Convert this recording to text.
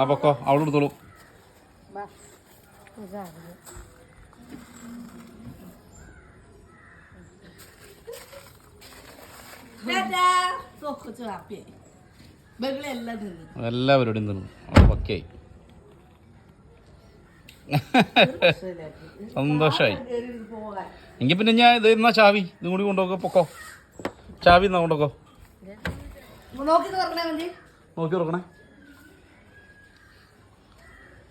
പൊക്കോ അവിടെ എടുത്തോളൂ. എല്ലാവരോടും തിന്നു. ഓക്കെ, സന്തോഷായി. എങ്കിൽ പിന്നെ ഞാൻ ഇത് എന്നാ ചാവി ഇതും കൂടി കൊണ്ടുപോക്കോ. പൊക്കോ, ചാവി എന്നാ കൊണ്ടുപോക്കോ. നോക്കി തുറക്കണേ.